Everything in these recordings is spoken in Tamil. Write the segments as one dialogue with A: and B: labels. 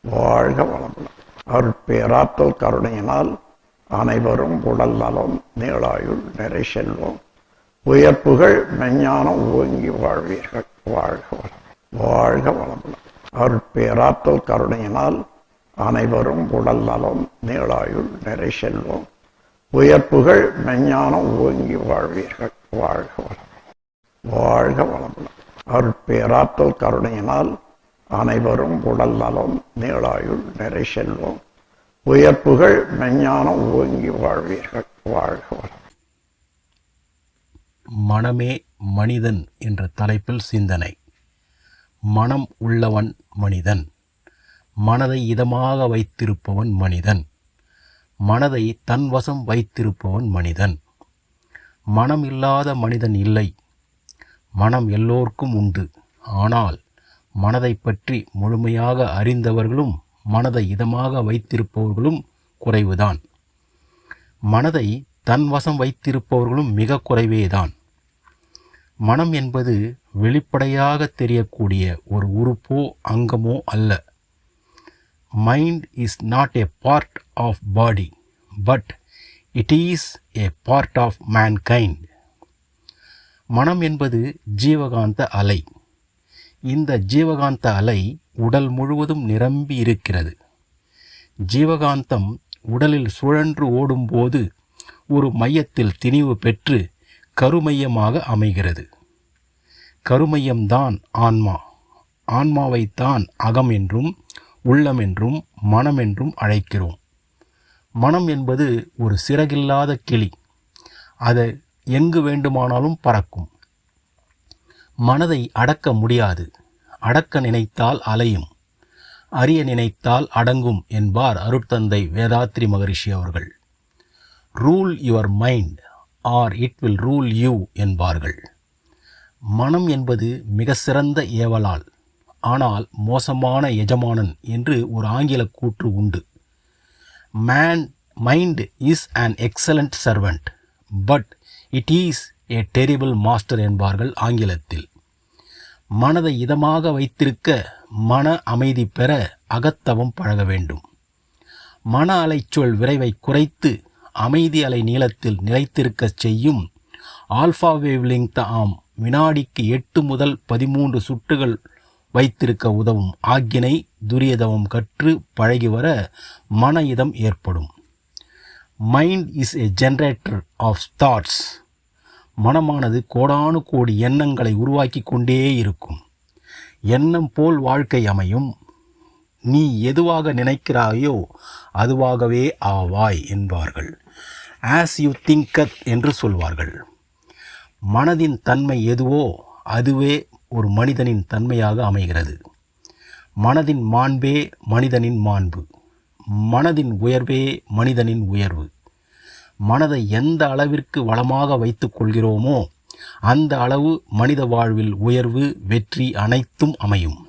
A: வாழ்க வளமுடன். அருட்பேராற்றல் கருணையினால் அனைவரும் உடல் நலம், நீளாயுள், நிறை செல்வம், உயர்ப்புகள், மெஞ்ஞானம் ஓங்கி வாழ்வீர்கள். வாழ்க வளமுடன். வாழ்க வளமுடன். அருட்பேராற்றல் கருணையினால் அனைவரும் உடல் நலம், நீளாயுள், நிறை செல்வம், உயர்ப்புகள், மெஞ்ஞானம் ஓங்கி வாழ்வீர்கள். வாழ்க வளமுடன். வாழ்க வளமுடன். அருட்பேராற்றல் கருணையினால் அனைவரும் உடல் நலம், நீளாயுள், நிறை செல்வம், உயர்ப்புகள், மெஞ்ஞானம் ஓங்கி வாழ்வீர்கள். வாழ்க வளமுடன்.
B: மனமே மனிதன் என்ற தலைப்பில் சிந்தனை. மனம் உள்ளவன் மனிதன். மனதை இதமாக வைத்திருப்பவன் மனிதன். மனதை தன் வசம் வைத்திருப்பவன் மனிதன். மனம் இல்லாத மனிதன் இல்லை. மனம் எல்லோருக்கும் உண்டு. ஆனால் மனதை பற்றி முழுமையாக அறிந்தவர்களும் மனதை இதமாக வைத்திருப்பவர்களும் குறைவுதான். மனதை தன் வசம் வைத்திருப்பவர்களும் மிக குறைவேதான். மனம் என்பது வெளிப்படையாக தெரியக்கூடிய ஒரு உறுப்போ அங்கமோ அல்ல. Mind is not a part of body, but it is a part of mankind. மனம் என்பது ஜீவகாந்த அலை. இந்த ஜீவகாந்த அலை உடல் முழுவதும் நிரம்பி இருக்கிறது. ஜீவகாந்தம் உடலில் சுழன்று ஓடும்போது ஒரு மையத்தில் திணிவு பெற்று கருமையமாக அமைகிறது. கருமையம்தான் ஆன்மா. ஆன்மாவைத்தான் அகம் என்றும் உள்ளம் என்றும் மனம் என்றும் அழைக்கிறோம். மனம் என்பது ஒரு சிறகில்லாத கிளி. அது எங்கு வேண்டுமானாலும் பறக்கும். மனதை அடக்க முடியாது. அடக்க நினைத்தால் அலையும், அறிய நினைத்தால் அடங்கும் என்பார் அருட்தந்தை வேதாத்ரி மகரிஷி அவர்கள். Rule your mind R it will rule you என்பார்கள். மனம் என்பது மிக சிறந்த ஏவலால், ஆனால் மோசமான எஜமானன் என்று ஒரு ஆங்கில கூற்று உண்டு. Mind is an excellent servant, but it is a terrible master என்பார்கள் ஆங்கிலத்தில். மனதை இதமாக வைத்திருக்க, மன அமைதி பெற அகத்தவம் பழக வேண்டும். மன அலைச்சொல் விரைவை குறைத்து அமைதி அலை நீளத்தில் நிலைத்திருக்கச் செய்யும் ஆல்ஃபா வேவ்லெங்த் ஆம் வினாடிக்கு 8 முதல் 13 சுற்றுகள் வைத்திருக்க உதவும் ஆக்கினை துரியதவம் கற்று பழகி வர மன இதம் ஏற்படும். Mind is a generator of thoughts. மனமானது கோடானு கோடி எண்ணங்களை உருவாக்கி கொண்டே இருக்கும். எண்ணம் போல் வாழ்க்கை அமையும். நீ எதுவாக நினைக்கிறாயோ அதுவாகவே ஆவாய் என்பார்கள். ஆஸ் யூ திங்கத் என்று சொல்வார்கள். மனதின் தன்மை எதுவோ அதுவே ஒரு மனிதனின் தன்மையாக அமைகிறது. மனதின் மாண்பே மனிதனின் மாண்பு. மனதின் உயர்வே மனிதனின் உயர்வு. மனதை எந்த அளவிற்கு வளமாக வைத்துக் கொள்கிறோமோ அந்த அளவு மனித வாழ்வில் உயர்வு, வெற்றி அனைத்தும் அமையும்.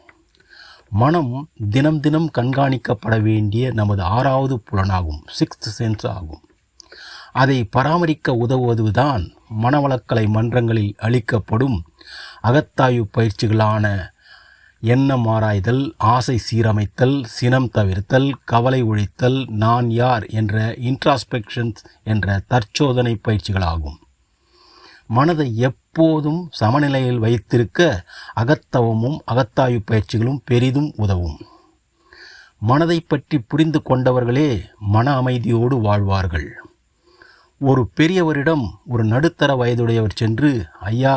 B: மனம் தினம் தினம் கண்காணிக்கப்பட வேண்டிய நமது 6வது புலனாகும், 6th சென்ஸ் ஆகும். அதை பராமரிக்க உதவுவதுதான் மனவளக்கலை மன்றங்களில் அளிக்கப்படும் அகத்தாய்வு பயிற்சிகளான எண்ணம் ஆராய்தல், ஆசை சீரமைத்தல், சினம் தவிர்த்தல், கவலை ஒழித்தல், நான் யார் என்ற இன்ட்ராஸ்பெக்ஷன்ஸ் என்ற தற்சோதனை பயிற்சிகளாகும். மனதை எப்போதும் சமநிலையில் வைத்திருக்க அகத்தவமும் அகத்தாய்வு பயிற்சிகளும் பெரிதும் உதவும். மனதை பற்றி புரிந்து கொண்டவர்களே மன அமைதியோடு வாழ்வார்கள். ஒரு பெரியவரிடம் ஒரு நடுத்தர வயதுடையவர் சென்று, ஐயா,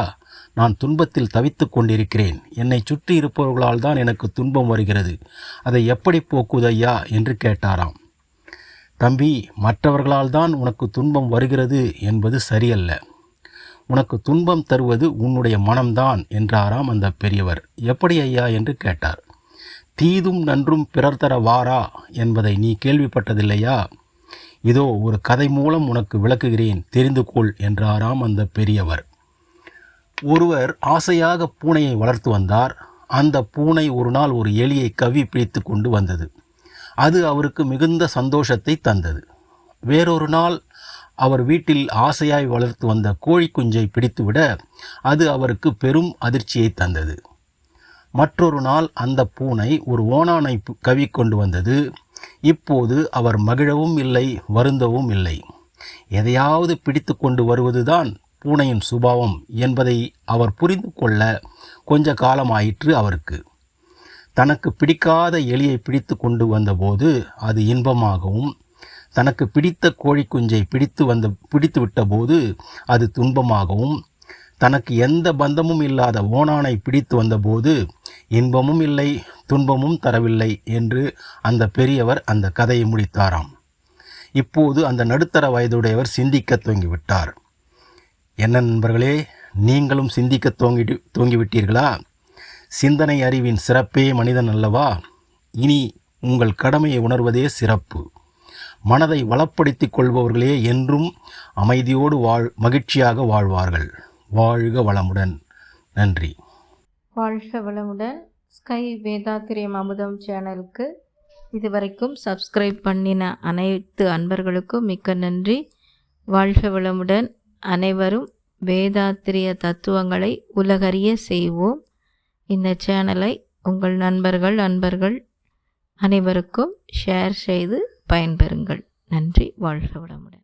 B: நான் துன்பத்தில் தவித்து கொண்டிருக்கிறேன். என்னை சுற்றி இருப்பவர்களால் தான் எனக்கு துன்பம் வருகிறது. அதை எப்படி போக்குவது ஐயா என்று கேட்டாராம். தம்பி, மற்றவர்களால் தான் உனக்கு துன்பம் வருகிறது என்பது சரியல்ல. உனக்கு துன்பம் தருவது உன்னுடைய மனம்தான் என்றாராம் அந்த பெரியவர். எப்படி ஐயா என்று கேட்டார். தீதும் நன்றும் பிறர் தர வாரா என்பதை நீ கேள்விப்பட்டதில்லையா? இதோ ஒரு கதை மூலம் உனக்கு விளக்குகிறேன், தெரிந்து கொள் என்றாராம் அந்த பெரியவர். ஒருவர் ஆசையாக பூனையை வளர்த்து வந்தார். அந்த பூனை ஒரு நாள் ஒரு எலியை கவ்வி பிடித்து கொண்டு வந்தது. அது அவருக்கு மிகுந்த சந்தோஷத்தை தந்தது. வேறொரு நாள் அவர் வீட்டில் ஆசையாய் வளர்த்து வந்த கோழி குஞ்சை பிடித்துவிட அது அவருக்கு பெரும் அதிர்ச்சியை தந்தது. மற்றொரு நாள் அந்த பூனை ஒரு ஓணானை கவ்விக்கொண்டு வந்தது. இப்போது அவர் மகிழவும் இல்லை, வருந்தவும் இல்லை. எதையாவது பிடித்து கொண்டு வருவதுதான் பூனையின் சுபாவம் என்பதை அவர் புரிந்து கொள்ள கொஞ்ச காலமாயிற்று அவருக்கு. தனக்கு பிடிக்காத எலியை பிடித்து கொண்டு வந்தபோது அது இன்பமாகவும், தனக்கு பிடித்த கோழிக்குஞ்சை பிடித்து விட்டபோது அது துன்பமாகவும், தனக்கு எந்த பந்தமும் இல்லாத ஓணானை பிடித்து வந்தபோது இன்பமும் இல்லை, துன்பமும் தரவில்லை என்று அந்த பெரியவர் அந்த கதையை முடித்தாராம். இப்போது அந்த நடுத்தர வயதுடையவர் சிந்திக்க துவங்கிவிட்டார். என்ன நண்பர்களே, நீங்களும் சிந்திக்க துவங்கிவிட்டீர்களா? சிந்தனை அறிவின் சிறப்பே மனிதன் அல்லவா? இனி உங்கள் கடமையை உணர்வதே சிறப்பு. மனதை வளப்படுத்திக் கொள்பவர்களே என்றும் அமைதியோடு மகிழ்ச்சியாக வாழ்வார்கள். வாழ்க வளமுடன். நன்றி.
C: வாழ்க வளமுடன். ஸ்கை வேதாத்திரியம் அமுதம் சேனலுக்கு இதுவரைக்கும் சப்ஸ்கிரைப் பண்ணின அனைத்து அன்பர்களுக்கும் மிக்க நன்றி. வாழ்க வளமுடன். அனைவரும் வேதாத்திரிய தத்துவங்களை உலகறிய செய்வோம். இந்த சேனலை உங்கள் நண்பர்கள் அனைவருக்கும் ஷேர் செய்து பயன்பெறுங்கள். நன்றி. வாழ்க வளமுடன்.